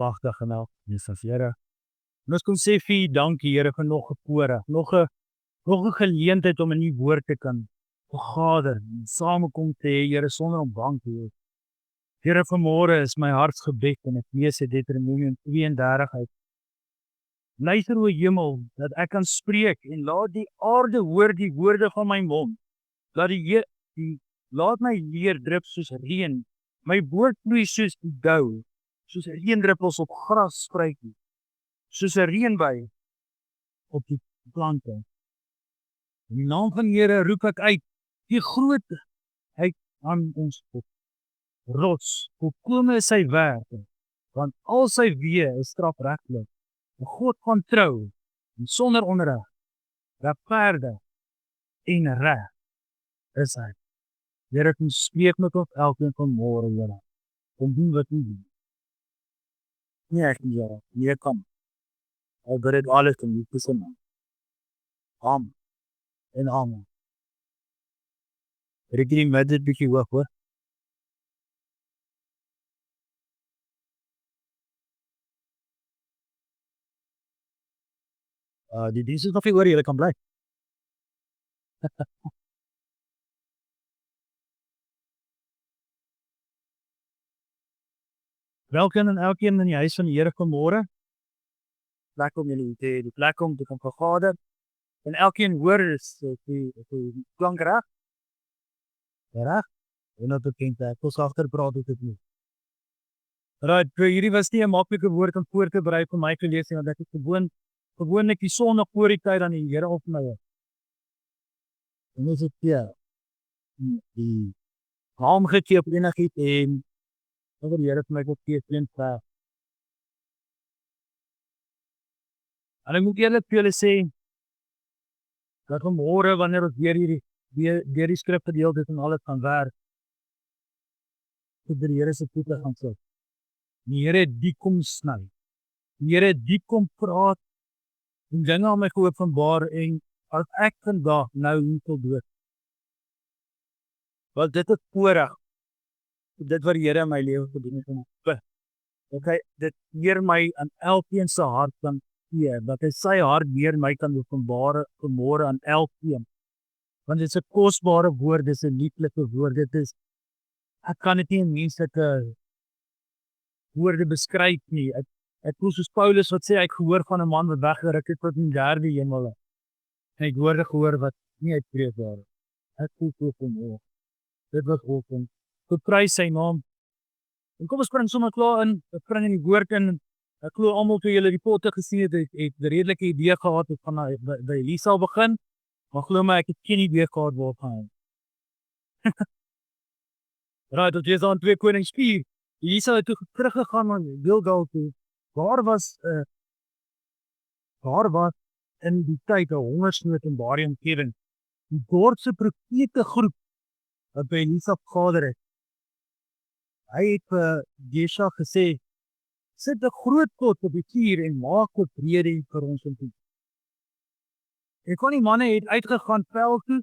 Pragtig gemeld, Jesus Here. En ons kom sê vir U dankie Here vir nog 'n voorreg, nog 'n geleentheid om in U woord te kan vergader en samekom te hê, Here, sonder om bang te wees. Here, vanmôre is my hartsgebed en ek lees uit Deuteronomium 32 uit. Luister o Hemel, dat ek kan spreek en laat die aarde hoor die woorde van my mond. Laat my leer drup soos reën, my woord vloei soos die dou, soos reendruppels op grasspruitjies, soos 'n reënby op die plante. In die naam van die Here roep ek uit, die grootheid aan ons God. Rots, volkome is sy werke, want al sy weë is strafregtelik. 'n God van trou en sonder onreg, regverdig en reg is hy. Here, kom spreek met ons elkeen vanmôre, Here. Kom doen wat U doen. Nee, ek nie, Here. Nee, kom. Al bid dit alles in Jesus se naam. Amen. En amen. Rekening met dit bietjie hoog, hoor. Die diens is nog nie oor, julle kan bly. Welkom en elkeen in die huis van die Here vanmôre. Plek om julle te hê, die plek om te kan vergader. En elkeen hoor is die klank reg? Reg? En dat bekend ek wil sagter praat het dit nie. Right, hierdie was nie 'n maklike woord om voor te berei vir my te lees nie, want ek het gewoonlik die Sondag voor die tyd aan die Here op my. En dis dit ja. Die naam gegee op enigiets en oor die Here vir my ook gee teen vraag. En ek moet eerlik vir julle sê dat vanmôre wanneer ons deur die skrifgedeeltes en alles gaan werk, vir die Here se voete gaan sit. Die Here het die kom sny. Die Here het die kom praat en dinge aan my geopenbaar en as ek vandag nou hier tot dood. Want dit is voorreg. Dit wat die Here in my lewe gedoen het. Okay, dit leer my aan elkeen se hart kan gee, dat hy sy hart deur my kan openbaar vanmôre aan elkeen. Want dit is 'n kosbare woord, dit is 'n lieflike woord, dit is ek kan dit nie in menslike woorde beskryf nie. Ek voel soos Paulus wat sê hy het gehoor van 'n man wat weggeruk het tot in die derde hemel. En ek het gehoor wat nie uitpreek word. Ek voel so vanmôre. Dit was awesome. Geprys sy naam. En kom ons spring sommer klaar in, ons spring in die woord in. Ek glo almal toe julle die potte gesien het 'n redelike idee gehad het van by Elisa begin. Maar glo my, ek het geen idee gehad waar gaan. Right, dit is aan 2 Konings 4. Elisa het toe teruggegaan na Gilgal toe. Daar was in die tyd 'n hongersnood in daardie omgewing. Die dorpse profete groep wat by Elisa vergader het. Hy het vir Jesha gesê, sit 'n groot pot op die vuur en maak wat brede vir ons om te eet. En kon die manne het uitgegaan veld toe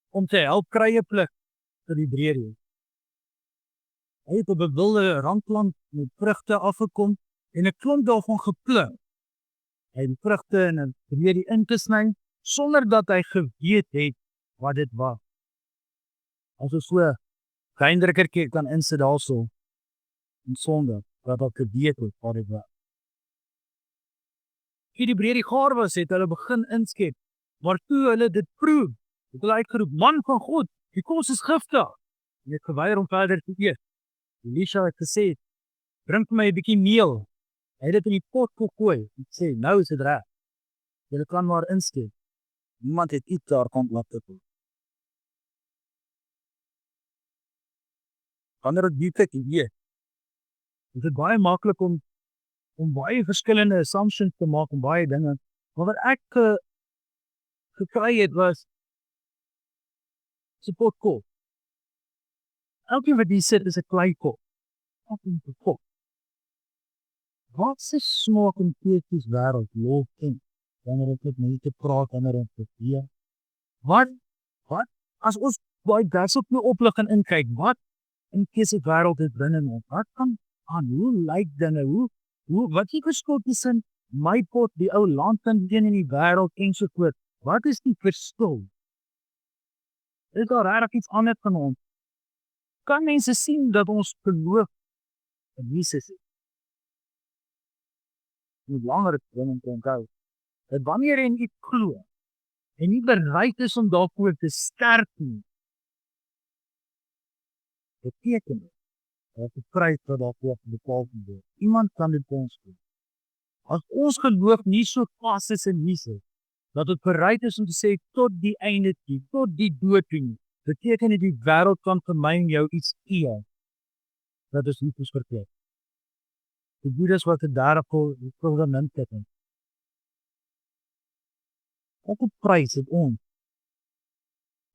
om te help krye pluk vir die brede. Hy het op 'n wilde rankplant met vrugte afgekom en 'n klomp daarvan gepluk. Hy het vrugte in 'n brede ingesny sonder dat hy geweet het wat dit was. As ons so kleindrukkertjie kan insit daarso en sonder dat ek geweet het wat dit was. Die brede gaar was, het hulle begin inskep, maar toe hulle dit proe, het hulle uitgeroep, man van God, die kos is giftig. En het geweier om verder te eet. Elisha het gesê, bring my 'n bietjie meel. Hy het dit in die pot gegooi en sê, nou is dit reg. Julle kan maar inskep. Niemand het iets daar kon laat toe. Wanneer dit diep ek weet, is dit baie maklik om baie verskillende assumptions te maak om baie dinge. Maar wat ek gekry het was 'n potkop. Elkeen wat hier sit is 'n kleikop. Elkeen 'n kop. Wat se smaak en keertjies wêreld loop in wanneer ek met mense praat wanneer ons verkeer? Wat as ons baie daarop nou oplig en inkyk, wat in keuse wêreld is binne ons? Wat kan aan hoe lyk dinge? Hoe Wat die verskil tussen my pot, die ou landkantjie in die wêreld ensovoorts? Wat is die verskil? Is daar regtig iets anders van ons? Kan mense sien dat ons geloof in Jesus is? Hoe belangrik ding om te onthou, dat wanneer jy in iets glo en nie bereid is om daarvoor te sterf nie, beteken dit dat die prys wat daarvoor betaal moet word. Iemand kan dit vir ons doen. As ons geloof nie so vas is in Jesus, dat het bereid is om te sê tot die einde toe, tot die dood toe, beteken dit die wêreld kan vir my en jou iets gee. Dat is nie verkeerd. Die Judas wat 'n derde fundament het. Wat 'n prys het ons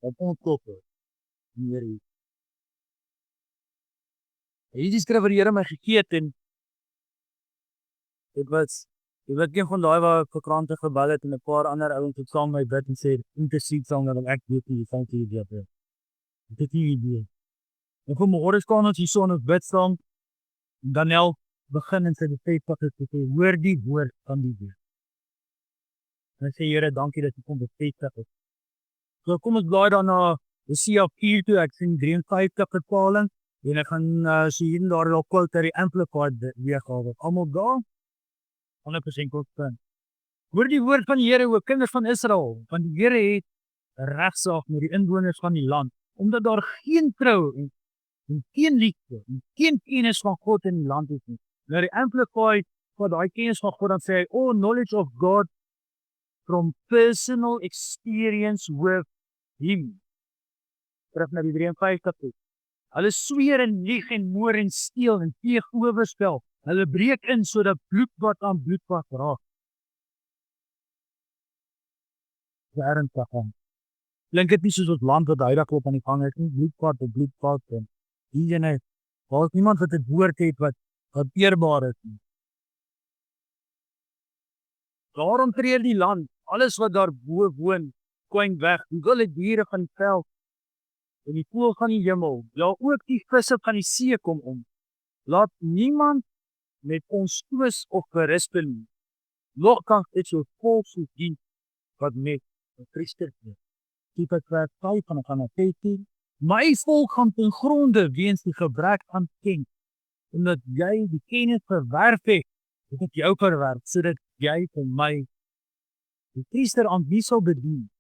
op ons koppe hier. Hierdie skrif wat die Here my gegee het en dit was een van daai waar ek vir krante gebel het en 'n paar ander ouens het saam met my bid en sê intercede song dat ek weet nie van die idee. Dit is die idee. En vir môre staan ons hier so in 'n bid saam. Daniel begin en sy bevestig het sê hoor die woord van die Here. En sê Here, dankie dat U kom bevestig het. So kom ons blaai dan na Hosea 4 toe, ek sien 53 vertaling en ek gaan so hier en daar dalk quote uit die Amplified weergawe. Almal daar 100% korrek. Hoor die woord van die Here, o kinders van Israel, want die Here het 'n regsaak met die inwoners van die land, omdat daar geen trou en geen liefde en geen kennis van God in die land is nie. Nou die Amplified vir daai kennis van God dan sê hy, oh knowledge of God from personal experience with Him. Terug na die 53 toe. Hulle sweer en lieg en moor en steel en pleeg oorspel. Hulle breek in sodat bloedbad aan bloedbad raak. Daarin gaan. Klink dit nie soos ons land wat huidig op aan die gang is nie, bloedbad op bloedbad en hier net, waar niemand wat 'n woord het wat eerbaar is nie. Daarom tree die land, alles wat daar bo woon, kwyn weg, die wilde diere van die veld en die voël van die hemel, ja ook die visse van die see kom om. Laat niemand met ons twis of berispel nie. Nogtans is jou volk so dien wat met 'n priester is. Die verkryg 5 van 15. My volk gaan ten gronde weens die gebrek aan kennis, omdat jy die kennis verwerf het, het ek jou verwerf, sodat jy vir my die priester aan wie sal bedien,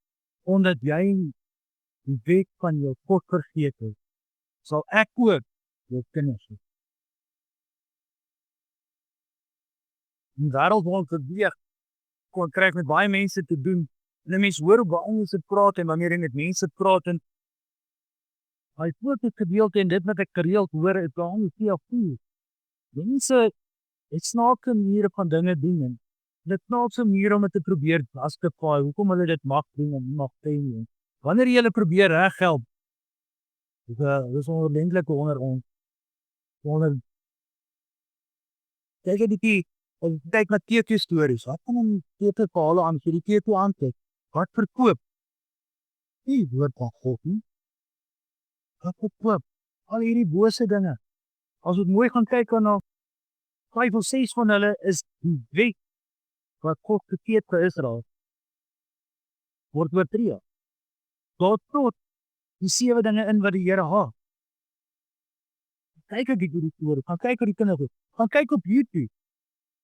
omdat jy die wet van jou God vergeet het, sal ek ook jou kinders hê. Die wêreld word beweeg, kon kry met baie mense te doen, en mense hoor hoe baie mense praat, en wanneer jy met mense praat, en hy voort het gedeelte, en dit wat ek gereeld hoor, is daar nie veel voel. Mense het snaakse maniere van dinge doen, en dit snaakse maniere om het te probeer justify, hoekom hulle dit mag doen, en nie mag doen. Wanneer jy hulle probeer reghelp, dis onordentlik onder ons, kyk na teekie stories, wat kan om teekie verhale aan, vir die teekie aantek, wat verkoop? Nie woord van God nie, wat verkoop? Al hierdie bose dinge, as ons mooi gaan kyk na 5 of 6 van hulle is die wet wat God gegee het vir Israel, word oortree. Tot die 7 dinge in wat die Here haat. Kyk ek hierdie storie, gaan kyk op die kinders, gaan kyk op YouTube,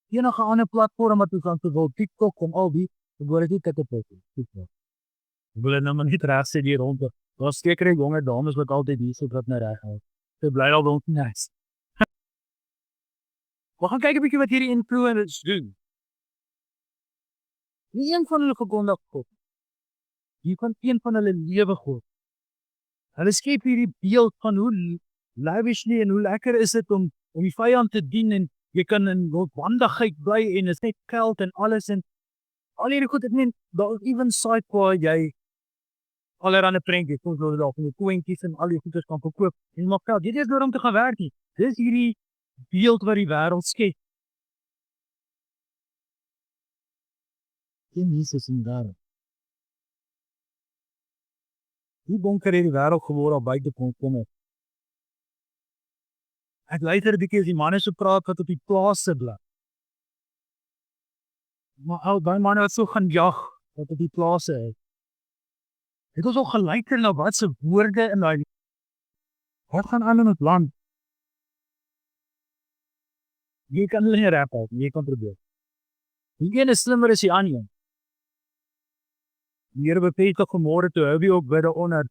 enige ander platform wat ons aan te wil, TikTok en al die, word dit kyk op TikTok. Ek wil nou maar nie reg sê die ronde, daar sekere jonge dames wat altyd hier sit wat nou reg hou. Dit bly al ons nice. We gaan kyk 'n bietjie wat hierdie influencers doen. Nie een van hulle gekondig God. Hier kan een van hulle lewe God. Hulle skep hierdie beeld van hoe lavishly en hoe lekker is dit om die vyand te dien en jy kan in wandigheid bly en is net geld en alles en al hierdie goed, ek meen, daar is even site waar jy allerhande prentjies, soos hulle daar van die koentjies en al die goeders kan verkoop en maak geld. Dit is nodig om te gaan werk nie. Dis hierdie beeld wat die wêreld skep. Geen Jesus in daar. Hoe donker het die wêreld geword al buite kom het. Ek luister 'n bietjie as die manne so praat wat op die plase bly. Maar ou daai manne wat so gaan jag wat op die plase is. Het ons al geluister na wat se woorde in daai wat gaan aan in ons land? Jy kan hulle nie rap uit, jy kan probeer. Die een is slimmer as die ander. Die Here bevestig vanmôre toe hou wie ook bidde onder.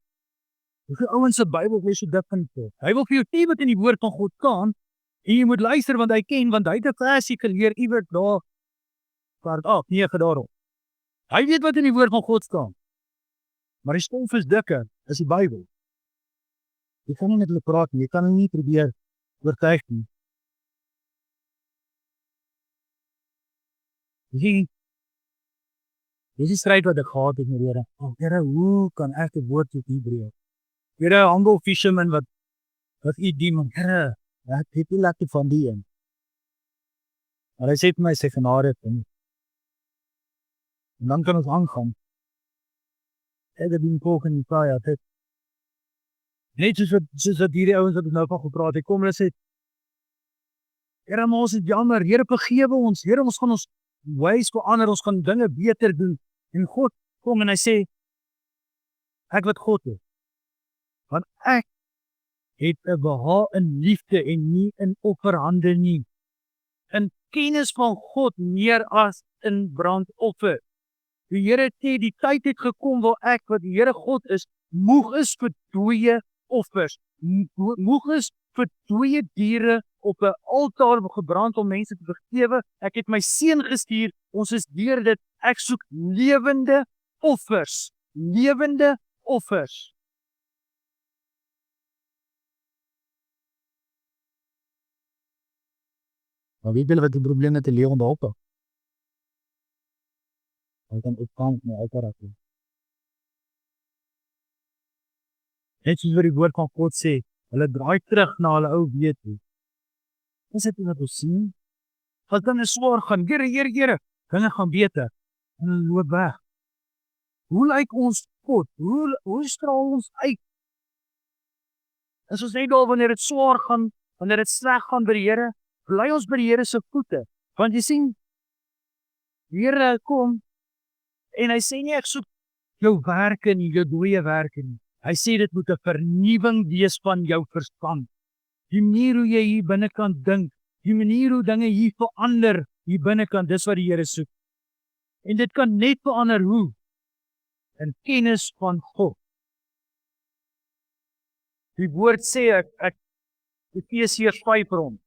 Hoeveel ouens se Bybel lees so dik in tot. Hy wil vir jou sê wat in die woord van God staan en jy moet luister want hy ken want hy het 'n versie geleer iewers daar vers 8, 9 daarop. Hy weet wat in die woord van God staan. Maar die stof is dikker as die Bybel. Jy kan nie met hulle praat nie, jy kan hulle nie probeer oortuig nie. Dis die stryd wat ek gehad het met die Here. O Here, hoe kan ek die woord tot U bring? Here, humble fisherman wat U dien, maar Here, ek het nie lekker van die een. Maar hy sê vir my, sy genade kom. En dan kan ons aangaan. Ek het die volk in die paai, het net soos wat hierdie ouens wat nou van gepraat het, kom hulle sê, Here, maar ons is jammer, Here, vergewe ons, Here, ons gaan ons ways verander, ons gaan dinge beter doen. En God kom en hy sê, ek wat God is. Want ek het 'n behaag in liefde en nie in offerhande nie. In kennis van God meer as in brandoffer. Die Here sê die tyd het gekom waar ek wat die Here God is, moeg is vir dooie offers. Moeg is vir dooie diere op 'n altaar gebrand om mense te vergewe. Ek het my seun gestuur. Ons is deur dit. Ek soek lewende offers. Lewende offers. Maar weet julle wat die probleem met 'n lewende offer? Hy kan opvang met altaar. Net soos wat die woord van God sê, hulle draai terug na hulle ou weet toe. Ons het dit ons sien. Wat dan is swaar gaan, Here, dinge gaan beter. En hulle loop weg. Hoe lyk ons God? Hoe straal ons uit? As ons net daar wanneer dit swaar gaan, wanneer dit sleg gaan by die Here, bly ons by die Here se voete. Want jy sien, die Here kom en hy sê nie ek soek jou werke nie, jou dooie werke nie. Hy sê dit moet 'n vernuwing wees van jou verstand. Die manier hoe jy hier binnekant dink, die manier hoe dinge hier verander hier binnekant, dis wat die Here soek. En dit kan net verander hoe? In kennis van God. Die woord sê ek Efesiërs 5 rond,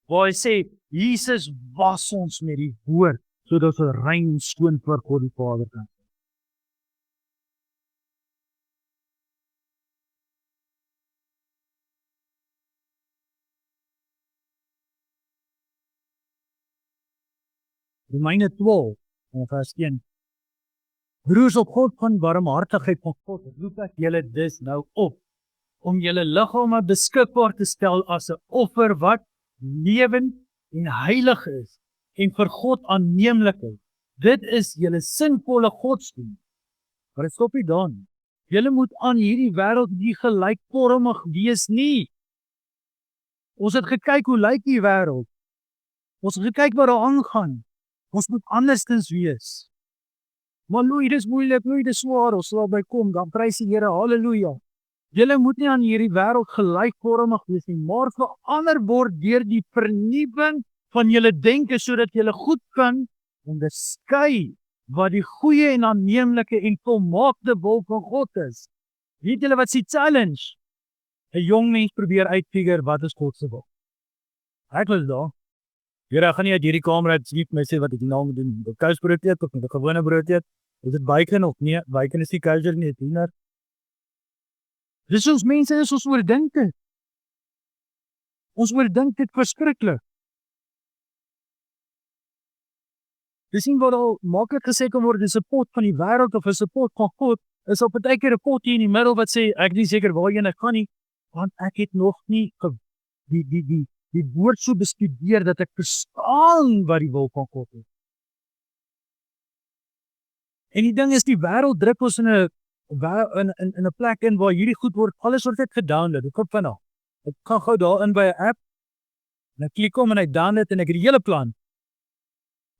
waar hy sê Jesus was ons met die woord sodat ons rein en skoon voor God die Vader kan. Romeine 12, vers 1. Broers op God van barmhartigheid van God, roep ek julle dus nou op, om julle liggame beskikbaar te stel as 'n offer wat lewend en heilig is, en vir God aanneemlik is. Dit is julle sinvolle godsdienst. Maar dit stop nie dan. Julle moet aan hierdie wêreld nie gelykvormig wees nie. Ons het gekyk hoe lyk die wêreld. Ons het gekyk wat daar aangaan. Ons moet andersins wees. Maar loei, dis moeilik, loei, dis swaar, ons sal by kom, dan prys die Here, halleluja. Julle moet nie aan hierdie wêreld gelykvormig wees nie, maar verander word deur die vernuwing van julle denke, sodat julle goed kan onderskei wat die goeie en aanneemlike en volmaakte wil van God is. Weet julle wat se challenge? 'n Jong mens probeer uitfigure wat is God se wil. Ek was daar. Here, ek gaan nie uit hierdie kamer uit sien my sê wat ek nou moet doen. 'n Kousbrood eet of 'n gewone brood eet. Is dit bacon of nee? Bacon is nie kosher nie, diener. Dis ons mense is ons oordink dit. Ons oordink dit verskriklik. Dis nie wat al maklik gesê kan word, dis 'n pot van die wêreld of 'n pot van God, is op 'n partykeer 'n pot hier in die middel wat sê, ek is nie seker waarheen ek gaan nie, want ek het nog nie die woord so bestudeer dat ek verstaan wat die wil van God is. En die ding is, die wêreld druk ons in 'n plek in waar hierdie goed word, alles word net gedownload, dit kom vinnig. Ek kan gou daarin by 'n app, en ek klik om en ek download en ek het die hele plan.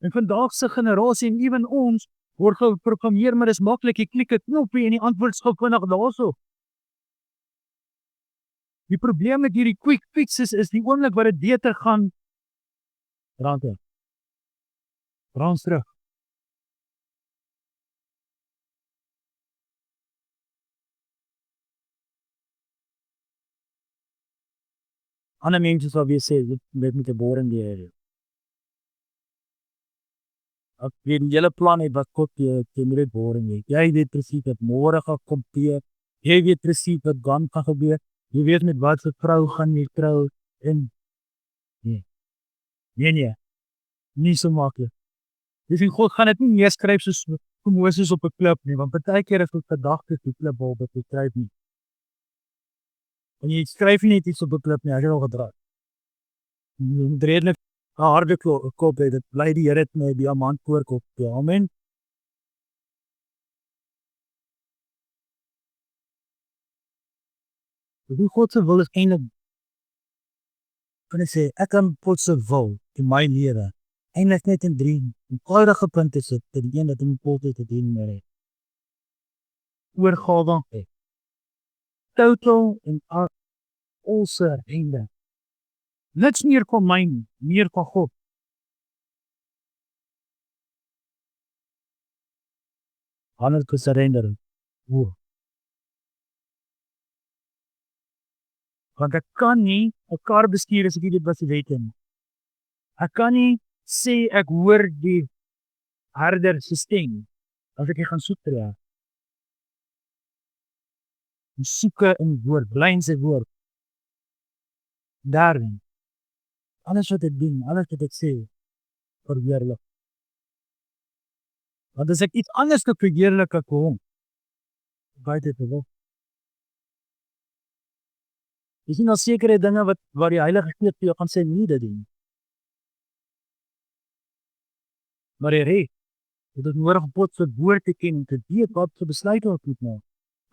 En vandag se generasie en ewen ons word geprogrammeer, maar dis maklik, jy klik 'n knoppie en die antwoord is gou vinnig daarso. Die probleem met hierdie quick fixes is die oomblik wat dit beter gaan, brand terug. Ander mense sal weer sê, dit met 'n boring die Ek weet die hele plan het wat God jy moet dit boring hê. Jy weet presies wat môre gaan gebeur. Jy weet presies wat dan gaan gebeur. Jy weet met watter vrou gaan jy trou en nee. Nee, nie so maklik. Dis en God gaan dit nie neerskryf soos vir Moses op 'n klip nie, want baie keer is dit gedagtes die klip wil dit skryf nie. En jy skryf nie net iets op 'n klip nie, as jy al gedraai. Jy moet redelik 'n harde kop hê, dit bly die Here met diamant koorkop. Amen. Die God se wil is eintlik kan ek sê, ek kan God se wil in my lewe eintlik net in 3 eenvoudige punte sit, die een dat hom altyd te dien meer. Oorgawe, total en al surrender. Niks meer van my nie, meer van God. 100% surrender. Want ek kan nie 'n kar bestuur as ek nie dit wat weet nie. Ek kan nie sê ek hoor die harder se stem as ek nie gaan soek tree. Soeke in woord, bly in sy woord. Daarin. Alles wat ek doen, alles wat ek sê, verheerlik. Want as ek iets anders te verheerlik ek hom, buite te wil. Jy sien al sekere dinge waar die Heilige Gees vir jou gaan sê nie dit doen. Maar jy het nodig om God se woord te ken en te weet wat se besluite ek moet maak.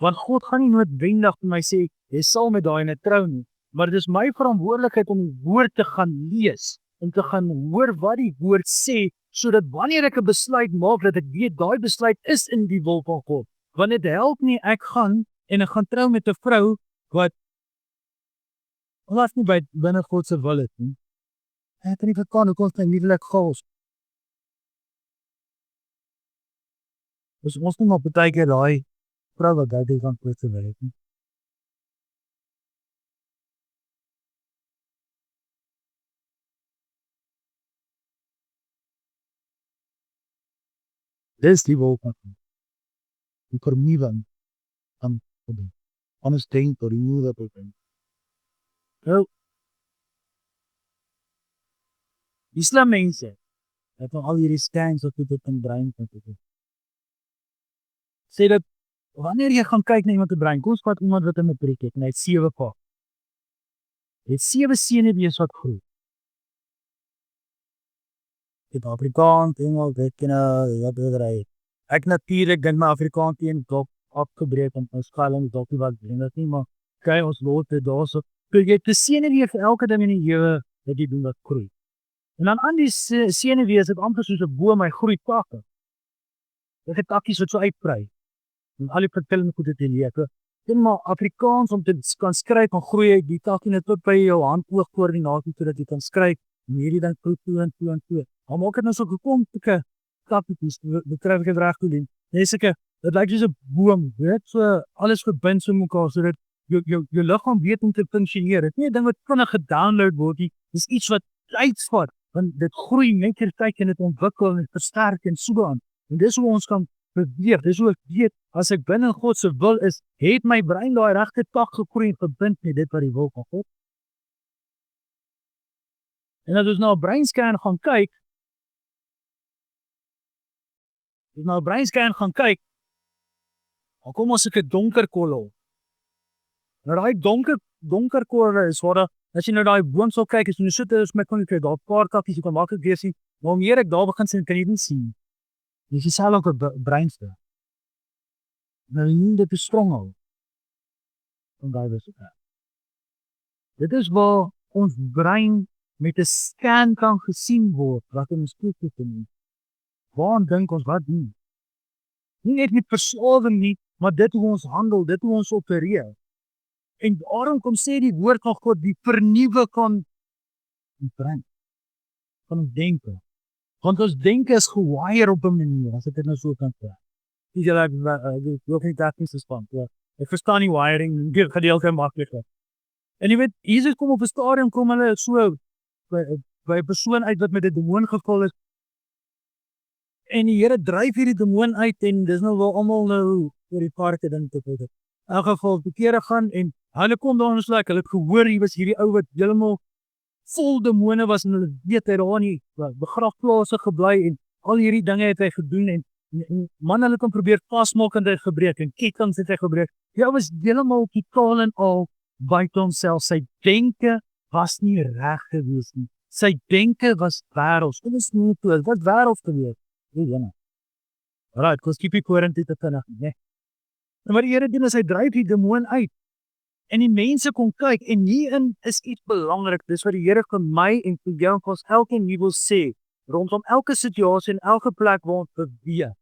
Want God gaan nie noodwendig vir my sê jy sal met daai net trou nie, maar dit is my verantwoordelikheid om die woord te gaan lees en te gaan hoor wat die woord sê sodat wanneer ek 'n besluit maak dat ek weet daai besluit is in die wil van God. Want dit help nie ek gaan trou met 'n vrou wat nie binne God se wil is nie. Ek het nie verstaan hoe kon sy lieflik gous. Dus ons moet maar baie keer daai vrou wat daai kan God se wil het nie. Dis die wil van God. Die vernuwing van God. Anders denk oor die nuwe begin. Nou, Islam mense, het al hierdie stands wat dit in brein kan doen. Sê dat wanneer jy gaan kyk na iemand se brein, kom ons vat iemand wat in 'n preek het en hy het 7 pa. Hy het 7 senuwees wat groei. Dit Afrikaans, Engels, dit wat ry. Ek natuurlik dink my Afrikaans teen dop afgebreek en ons skaling dalk nie wat doen dit nie, maar kyk ons lot dit daarso. Jy het 'n senuwee vir elke ding in die lewe wat jy doen wat groei. En dan aan die senuwees het amper soos 'n boom hy groei takke. Dit het takkies wat so uitbrei. En al die verskillende goede te leer. Dit maar Afrikaans om te kan skryf en groei uit die takkie net tot by jou hand-oog koördinasie sodat jy kan skryf. En hierdie dan toe. Maar maak dit nou so gekomplike takkies, bekryf ek dit reg toe doen. Dis ek dit lyk soos 'n boom, weet so alles verbind so mekaar sodat jou liggaam weet hoe om te funksioneer. Dit is nie 'n ding wat vinnig gedownload word nie. Dis iets wat tyd vat, want dit groei net ter tyd en dit ontwikkel en versterk en so aan. En dis hoe ons kan beweeg. Dis hoe ek weet as ek binne God se wil is, het my brein daai regte tak gegroei en verbind met dit wat die wil van God. En as ons nou 'n breinscan gaan kyk, dan kom ons ek 'n donker kolom. Nou daai donker kolom is waar as jy nou daai boom sal kyk, as jy nou sit is met kon jy daar 'n paar takkies jy kan maklik weer sien. Maar hoe meer ek daar begin sien, kan jy nie sien. Dis dieselfde ook op breinstel. Nou nie dit is strong. En daai was dit. Dit is waar ons brein met 'n scan kan gesien word wat in ons toekoms doen. Waaraan dink ons wat doen? Nie net met verslawing nie, maar dit hoe ons handel, dit hoe ons opereer. En daarom kom sê die woord van God, die vernuwe kan bring. Van ons denke. Want ons denke is gewire op 'n manier, as dit nou so kan sê. Dis julle ook nie tegnies span. Ja. Ek verstaan die wiring, die gedeelte makliker. En jy weet, Jesus kom op 'n stadium kom hulle so by 'n persoon uit wat met 'n demoon gevul is. En die Here dryf hierdie demoon uit en dis nou wel almal nou oor die parke ding te doen. In elk geval die kere gaan en hulle kom daar ons hulle het gehoor hier was hierdie ou wat heeltemal vol demone was en hulle weet hy daar in die begrafplase gebly en al hierdie dinge het hy gedoen en man hulle kon probeer vasmaak en hy gebreek en kettinge het hy gebreek. Hy was heeltemal totaal en al buite homself. Sy denke was nie reg gewees nie. Sy denke was wêrelds. Dit is nie toe wat wêrelds gewees. Nee, ja. Alright, kos keep current dit te nee. En wat die Here doen is hy dryf die demoon uit. En die mense kom kyk en hierin is iets belangrik. Dis wat die Here vir my en vir jou en vir ons elkeen wil sê rondom elke situasie en elke plek waar ons beweeg.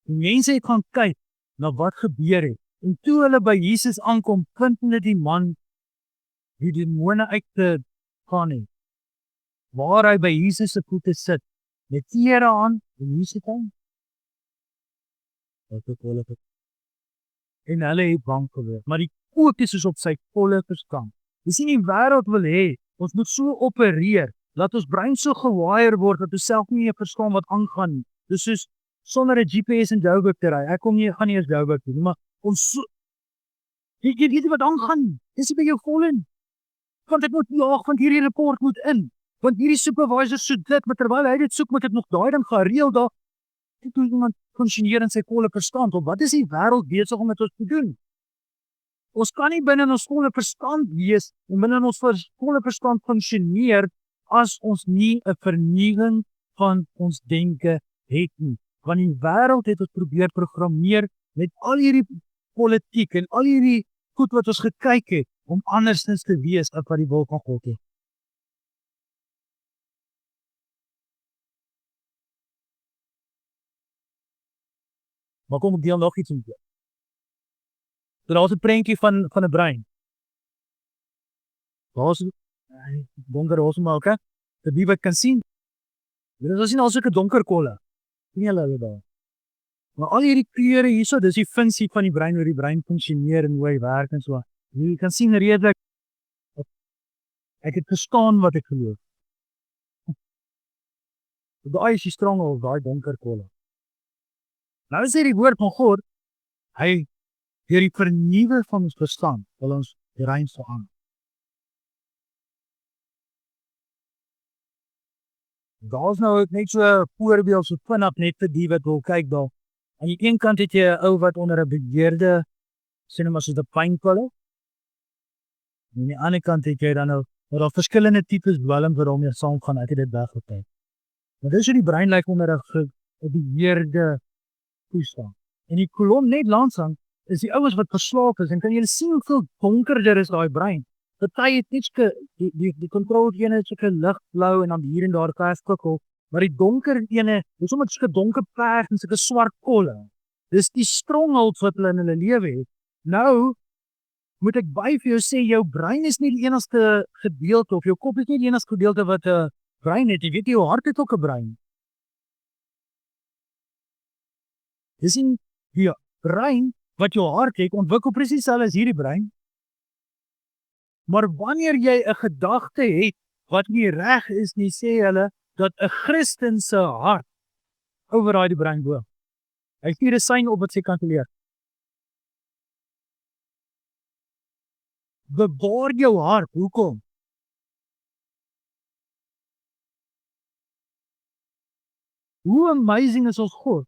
Die mense het gaan kyk na wat gebeur het. En toe hulle by Jesus aankom, vind hulle die man die demone uit te gaan het. Waar hy by Jesus se voete sit, met klere aan, en Jesus aan. En hulle het bang geword, maar die fokus is op sy volle verstand. Dis nie die wêreld wil hê, ons moet so opereer, dat ons brein so gewire word, dat ons self nie verstaan wat aangaan nie. Dis soos sonder 'n GPS in Joburg te ry. Ek gaan nie eens Joburg toe, maar ons so, jy weet wat aangaan nie. Dis by jou vol in. Want ek moet jaag, want hierdie rapport moet in. Want hierdie supervisor soek dit, maar terwyl hy dit soek, moet ek nog daai ding gereël daar. Dit moet iemand funksioneer in sy volle verstand. Of wat is die wêreld besig om met ons te doen? Ons kan nie binne ons volle verstand wees en binne ons volle verstand funksioneer as ons nie 'n vernuwing van ons denke het nie. Want die wêreld het ons probeer programmeer met al hierdie politiek en al hierdie goed wat ons gekyk het om andersins te wees as wat die wil van God het. Maar kom ek deel nog iets met jou. Daar is 'n prentjie van 'n brein. Daar's donker maar okay. Dat wie wat kan sien. Dit is al sulke donker kolle. Nie hulle daar. Maar al hierdie kleure hierso, dis die funksie van die brein, hoe die brein funksioneer en hoe hy werk en so. Jy kan sien redelik ek het verstaan wat ek geloof. Daai is die stronghold, daai donker kolle. Nou sê die woord van God, hy deur die vernuwe van ons verstand wil ons brein verander. Daar's nou net so 'n voorbeeld so vinnig net vir die wat wil kyk daar. Aan die een kant het jy 'n ou wat onder 'n beheerde sinema soos 'n pynpille. En aan die ander kant het jy dan nou daar verskillende tipes dwelm wat daarmee saamgaan. Ek het dit weggekyk. Maar dis hoe die brein lyk onder 'n beheerde toestand. En die kolom net langs hom is die ouens wat verslaap is en kan jy sien hoeveel donkerder is daai brein. Party het net so die control ene het so 'n ligblou en dan hier en daar kan skikkel, maar die donker ene, dis sommer so 'n donker perd en so 'n swart kolle. Dis die strongholds wat hulle in hulle lewe het. Nou moet ek by vir jou sê jou brein is nie die enigste gedeelte of jou kop is nie die enigste gedeelte wat 'n brein het. Jy weet jou hart het ook 'n brein. Dis in die brein wat jou hart het ontwikkel presies dieselfde as hierdie brein. Maar wanneer jy 'n gedagte het wat nie reg is nie, sê hulle dat 'n Christen se hart override die brein bo. Hy stuur 'n sein op wat sy kalkuleer. Bewaar jou hart, hoekom? Hoe amazing is ons God,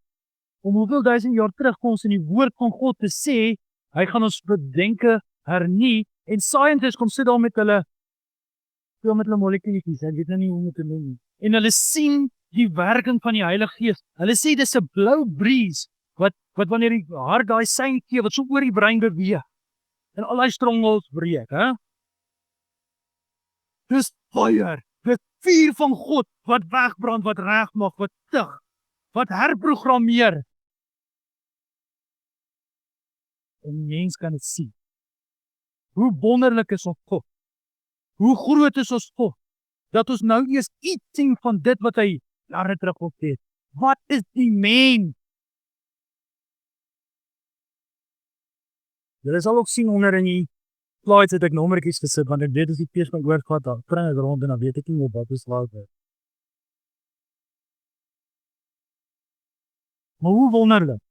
om hoeveel duisend jaar terug vir ons in die woord van God te sê, hy gaan ons bedenke hernie. En scientists kom sit daar met hulle molekulies, ek weet nou nie hoe om dit te noem nie. En hulle sien die werking van die Heilige Gees. Hulle sê dis 'n blou breeze wat wanneer die hart daai sein gee wat so oor die brein beweeg en al daai strongholds breek, hè? Dis fire. Dis vuur van God wat wegbrand, wat regmaak, wat tig, wat herprogrammeer. En mens kan dit sien. Hoe wonderlik is ons God. Hoe groot is ons God. Dat ons nou eers iets sien van dit wat hy jare terug opgeet het. Wat is die mens? Julle sal ook sien onder in die slides het ek nommertjies gesit, want ek weet as die pees van oor gehad, dan kring ek rond en dan weet ek nie meer wat is waar is. Maar hoe wonderlik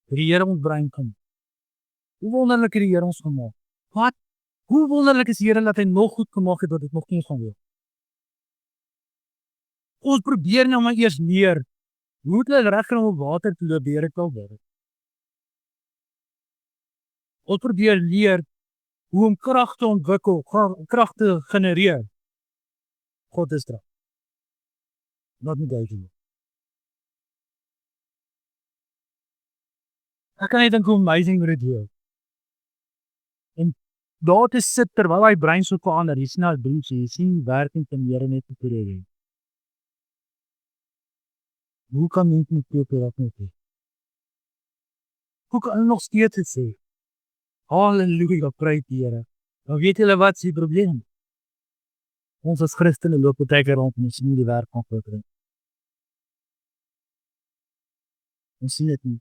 het die Here ons brein gemaak. Hoe wonderlik het die Here ons gemaak. Wat? Hoe wonderlik is die Here dat hy nog goed gemaak het wat ek nog nie gaan weet. Ons probeer nou maar eers leer hoe dit reg om op water te loop, die Here kan werk. Ons probeer leer hoe om krag te ontwikkel, krag te genereer. God is daar. Wat moet jy doen? Ek kan net dink hoe amazing dit is. En daar te sit terwyl hy brein so verander, jy sien nou broertjie, jy sien werking van die Here net te kry. Hoe kan mens met jou praat met hom? Hoe kan hy nog steeds dit sê? Halleluja, prys die Here. Dan weet julle wat is die probleem? Ons as Christene loop baie keer rond en ons sien nie die werk van God nie. Ons sien dit nie.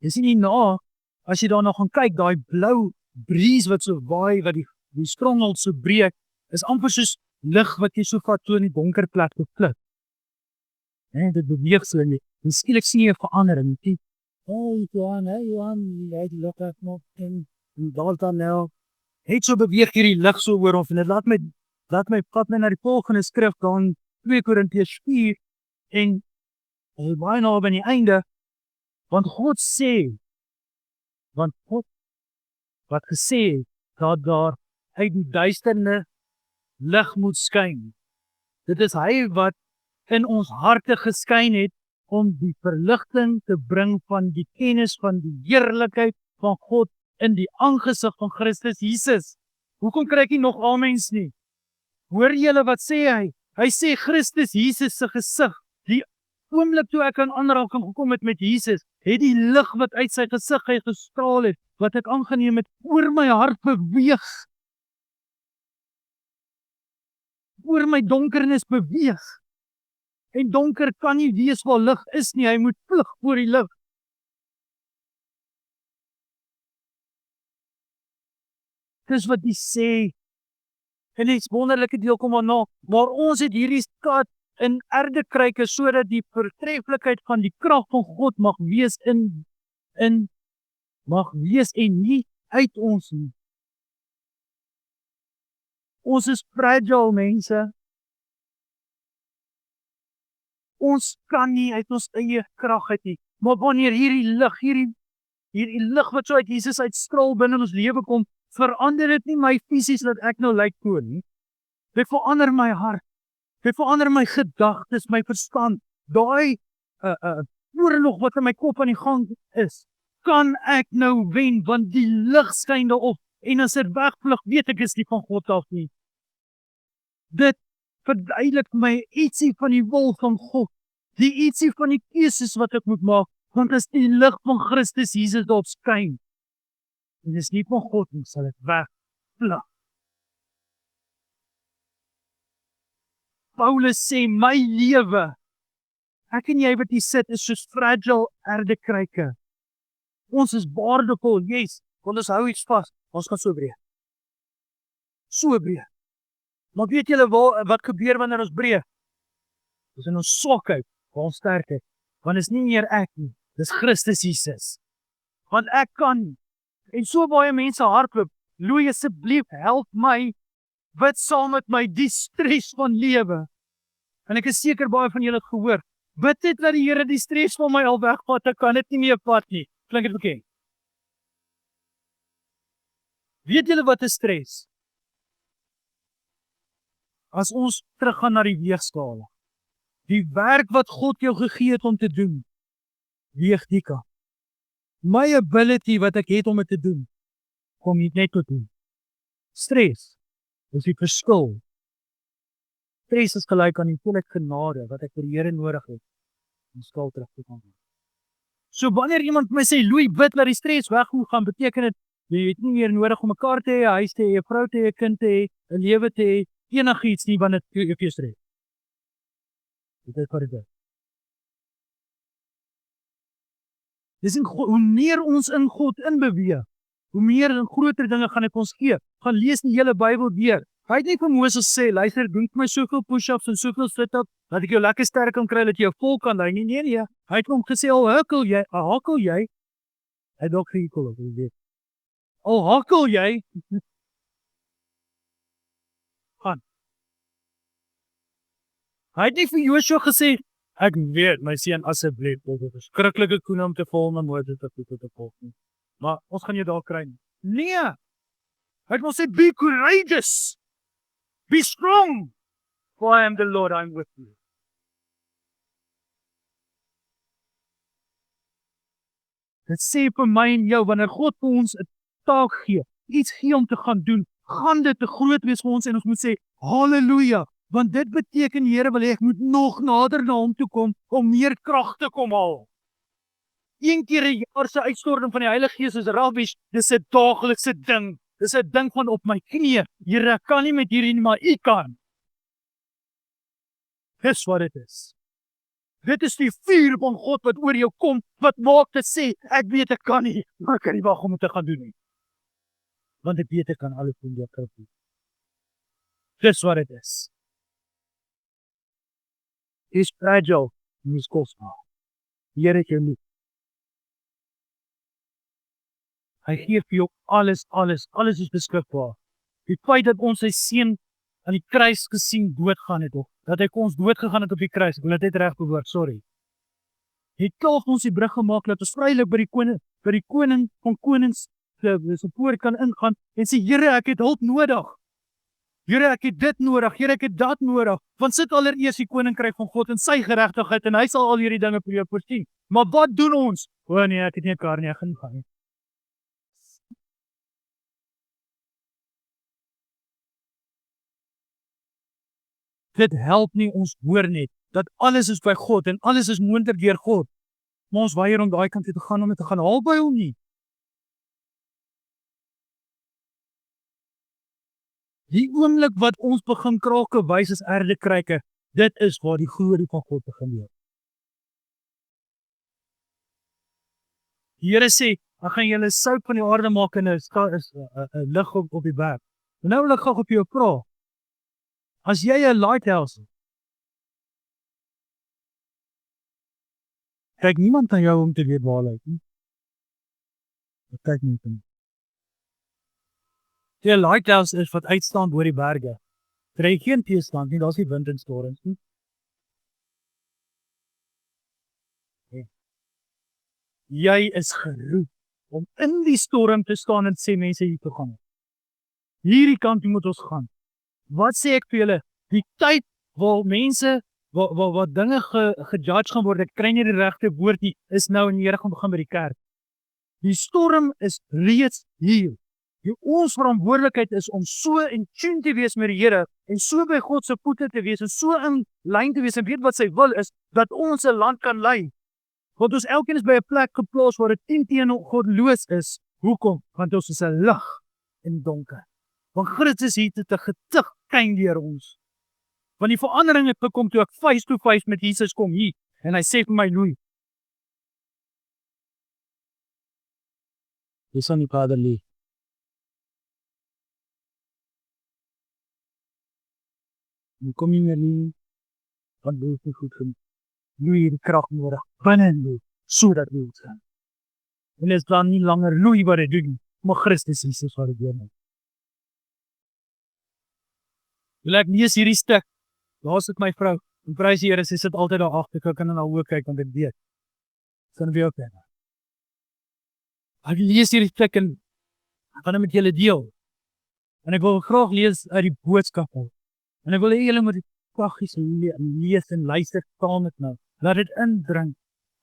Jy sien nie na, as jy daarna gaan kyk, daai blou breeze wat so waai, wat die strongel so breek, is amper soos lig wat jy so vat so in die donker plek geklik. En dit beweeg so nie. En skielik sien jy 'n verandering. Johan, jy loop ek nog en dan nou. Het so beweeg hierdie lig so oor ons en dit laat my vat my na die volgende skrif dan 2 Korintiërs 4 en baie nou by die einde. Want God sê, wat gesê, dat daar uit die duisterne lig moet skyn. Dit is hy wat in ons harte geskyn het om die verligting te bring van die kennis van die heerlikheid van God in die aangesig van Christus Jesus. Hoekom kry ek nie nog amens nie? Hoor julle wat sê hy? Hy sê Christus Jesus se gesig. Die oomblik toe ek in aanraking gekom het met Jesus, het die lig wat uit sy gesig gestraal het, wat ek aangeneem het, oor my hart beweeg. Oor my donkernis beweeg. En donker kan nie wees waar lig is nie, hy moet vlug voor die lig. Dis wat hy sê. En dit is wonderlike deel kom daarna, maar ons het hierdie skat in erdekryke sodat die voortreffelikheid van die krag van God mag wees mag wees en nie uit ons nie. Ons is fragile mense. Ons kan nie uit ons eie krag uit nie. Maar wanneer hierdie lig wat so uit Jesus uitstraal binne ons lewe kom, verander dit nie my fisies dat ek nou lyk toe nie. Dit verander my hart. Dit verander my gedagtes, my verstand. Daai oorlog wat in my kop aan die gang is, kan ek nou wen, want die lig skyn daarop. En as dit wegvlug, weet ek is nie van God af nie. Dit verduidelik my ietsie van die wil van God. Die ietsie van die keuses wat ek moet maak, want as die lig van Christus Jesus daarop skyn, en dis nie van God nie, sal dit wegvlug. Paulus sê, my lewe, ek en jy wat hier sit, is soos fragile erdekryke. Ons is waardevol, yes, want ons hou iets vas, ons gaan so breek. So breek. Maar weet julle wat gebeur wanneer ons breek? Ons in ons swakheid, waar ons sterkheid, want is nie meer ek nie, dis Christus Jesus. Want ek kan nie. En so baie mense hardloop, Loei asseblief, help my, bid saam met my die stres van lewe. En ek is seker baie van julle het gehoor, bid dit dat die Here die stres van my al wegvat, ek kan dit nie meer vat nie. Klink dit bekend? Weet julle wat is stres? As ons teruggaan na die weegskaal, die werk wat God jou gegee het om te doen, weeg die kant. My ability wat ek het om dit te doen, kom nie net tot doen. Stres is die verskil. Stres is gelyk aan die hoeveelheid genade wat ek vir die Here nodig het om skuld terug te kan. So wanneer iemand vir my sê, Louis, bid dat die stres weggaan, beteken dit, jy het nie meer nodig om 'n kar te hê, 'n huis te hê, 'n vrou te hê, 'n kind te hê, 'n lewe te hê, enigiets nie, want dit gee jou stres. Dit is wat dit is. Dis hoe meer ons in God inbeweeg, hoe meer en groter dinge gaan dit ons gee. Gaan lees die hele Bybel deur. Hy het nie vir Moses sê, luister, doen vir my soveel push-ups en soveel sit-ups, dat ek jou lekker sterk kan kry, dat jy jou vol kan lei. Nee. Hy het hom gesê, al hakel jy, hy het ook gehekel, ek weet. Al hakel jy, gaan. Hy het nie vir Joshua gesê, ek weet, my seun, asseblief, dit is verskriklike koen om te vol, maar moet dit te volg nie. Maar ons gaan jou daar kry nie. Nee, hy het ons sê, be courageous, be strong, for I am the Lord, I am with you. Dit sê vir my en jou, wanneer God vir ons 'n taak gee, iets gee om te gaan doen, gaan dit te groot wees vir ons en ons moet sê, halleluja, want dit beteken, Here wil hê ek moet nog nader na hom toe kom, om meer krag te kom haal. Een keer 'n jaar se uitstorting van die Heilige Gees is rubbish, dis 'n daaglikse ding, dis 'n ding van op my knieë, Here, ek kan nie met hierdie nie, maar U kan. Dis wat dit is. Dit is die vuur van God wat oor jou kom, wat maak dit sê, ek weet ek kan nie, maar ek kan nie wag om dit te gaan doen nie. Want ek weet ek kan alles doen deur Christus. Dis wat dit is. Is fragile, en is kosbaar. Here het jou lief. Hy gee vir jou alles is beskikbaar. Die feit dat ons sy seun aan die kruis gesien doodgaan het, dat hy vir ons doodgegaan het op die kruis, ek wil dit net reg bewoord, sorry. Het klaar ons die brug gemaak, dat ons vrylik by die koning van konings, so voor kan ingaan, en sê, Here, ek het hulp nodig. Here, ek het dit nodig, Here, ek het dat nodig, want sit allereers die koninkryk van God en sy geregtigheid, en hy sal al hierdie dinge vir jou voorsien. Maar wat doen ons? Nee, ek het nie 'n kar nie, ek gaan nie gaan nie. Dit help nie, ons hoor net, dat alles is by God, en alles is moontlik deur God, maar ons weier om daai kant te gaan, om dit te gaan haal by hom nie. Die oomblik wat ons begin krake wys as erdekryke, dit is waar die glorie van God begin leef. Die Here sê, ek gaan julle sout van die aarde maak en 'n lig op die berg. Nou wil ek gou op jou vra, as jy 'n lighthouse, kyk niemand aan jou om te weet waar lyk nie. Kyk nie aan. Die lighthouse is wat uitstaan bo die berge. Kry geen teëstand nie, daar's nie wind en storms nie. Jy is geroep om in die storm te staan en sê, mense, hier toe gaan. Hierdie kant moet ons gaan. Wat sê ek vir julle? Die tyd waar mense, waar dinge gejudge gaan word, ek kry nie die regte woord nie, is nou en die Here gaan begin by die kerk. Die storm is reeds hier. Ons verantwoordelikheid is om so in tune te wees met die Here, en so by God se voete te wees, en so in lyn te wees, en weet wat sy wil is, dat ons 'n land kan lei. Want ons elkeen is by 'n plek geplaas waar dit teen godloos is. Hoekom? Want ons is 'n lig in donker. Want Christus het dit 'n getuig skyn deur ons. Want die verandering het gekom toe ek face to face met Jesus kom hier, en hy sê vir my, Louis, dis aan die Vader lief. Nu kom jy meer nie, want dit is nie goed genoeg. Louis die krag nodig, binne in jou, sodat jy het gaan. En is dan nie langer Louis wat dit doen, maar Christus Jesus wat dit doen. Wil ek lees hierdie stuk, daar sit my vrou, en prys die Here, sy sit altyd daar agter, ek kan in haar oë kyk, want ek weet, sy kan weer op hê. Ek lees hierdie stuk en ek gaan dit met julle deel, en ek wil graag lees uit die boodskap al, en ek wil hê julle moet die paggies lees en luister saam met nou, laat dit indring,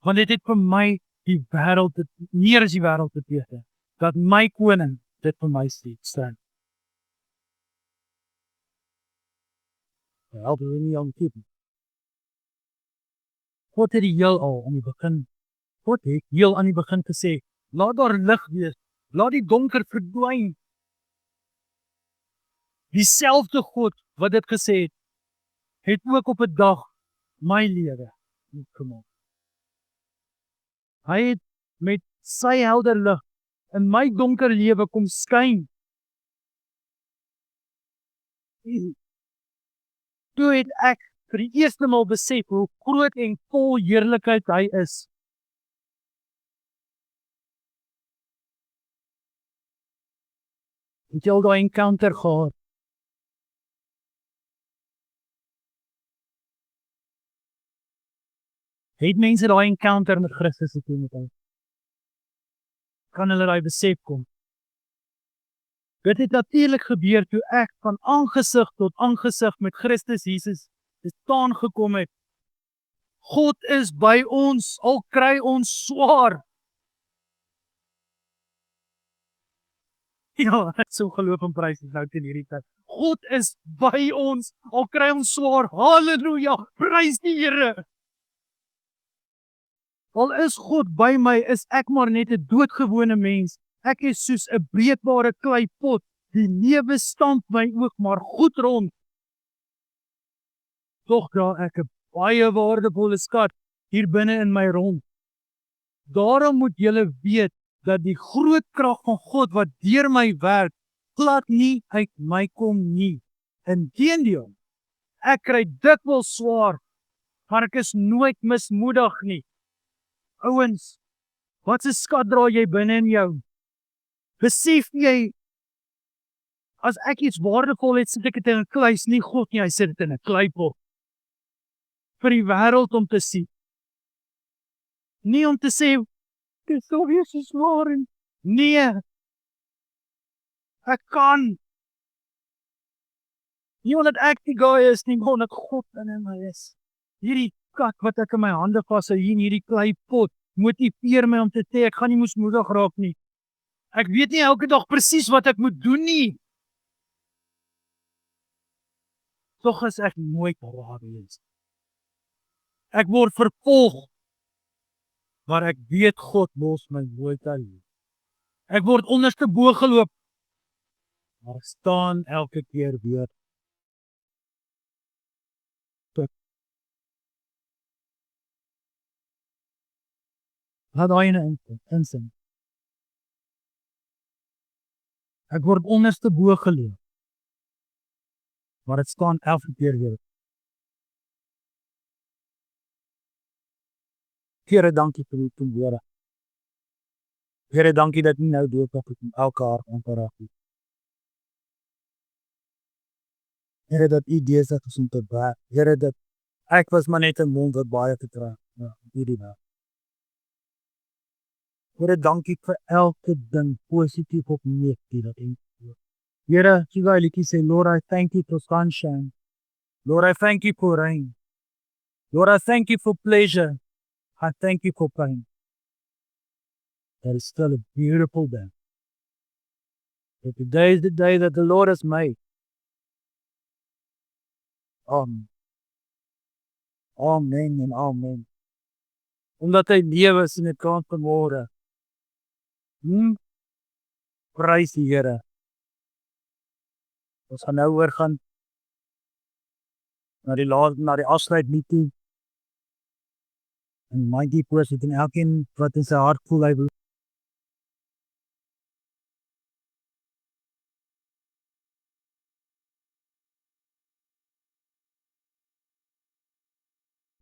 want dit het vir my die wêreld, meer as die wêreld beteken, dat my koning dit vir my sê. help hulle nie aan keep nie. God het die heelal aan die begin, God het heel aan die begin gesê, laat daar lig wees, laat die donker verdwyn. Dieselfde God wat dit gesê het ook op 'n dag my lewe gemaak. Hy het met sy helder lig in my donker lewe kom skyn. Toe het ek vir die eerste maal besef hoe groot en vol heerlikheid hy is. Het jy al daai encounter gehad? Het mense daai encounter met Christus gedoen met hom? Kan hulle daai besef kom? Dit het natuurlik gebeur toe ek van aangesig tot aangesig met Christus Jesus te staan gekom het. God is by ons, al kry ons swaar. Ja, so geloof en prys is nou teen hierdie tyd. God is by ons, al kry ons swaar. Halleluja, prys die Here. Al is God by my, is ek maar net 'n doodgewone mens. Ek is soos 'n breekbare kleipot. Die lewe stamp my ook maar goed rond. Tog dra ek 'n baie waardevolle skat hier binne in my rond. Daarom moet julle weet dat die groot krag van God wat deur my werk, glad nie uit my kom nie. Inteendeel, ek kry dikwels swaar, maar ek is nooit mismoedig nie. Ouens, wat 'n skat dra jy binne in jou? Besef jy, as ek iets waardevol het, sit ek dit in 'n kluis, nie God nie, hy sit dit in 'n kleipot. Vir die wêreld om te sien. Nie om te sê, dit is so weer so swaar en nee. Ek kan. Nie omdat ek die guy is nie, maar omdat God in my is. Hierdie kat wat ek in my hande vashou hier in hierdie kleipot, motiveer my om te sê, ek gaan nie moesmoedig raak nie. Ek weet nie elke dag presies wat ek moet doen nie. Tog is ek nooit radeloos. Ek word vervolg, maar ek weet God los my nooit alleen. Ek word onderste bo geloop, maar staan elke keer weer. Laat daai insin. Ek word onderste bo geloop, maar dit staan elke keer weer. Here, dankie vir die toewore. Here, dankie dat U nou doop het om elke hart onverag nie. Here, dat U besig is om te werk. Here, dat ek was maar net 'n mond wat baie vertrag. Ja, hierdie nou. Here, dankie vir elke ding positief of negatief dat U doen. Here, jy wil liedjie sê, Lord, I thank You for sunshine. Lord, I thank You for rain. Lord, I thank You for pleasure. I thank You for pain. That is still a beautiful day. But today is the day that the Lord has made. Amen. Amen en amen. Omdat hy lewe is en dit kan vanmôre. Prys die Here. Ons gaan nou oorgaan na die afskeidlied toe. En my diep worship en elkeen wat in sy hart voel hy wil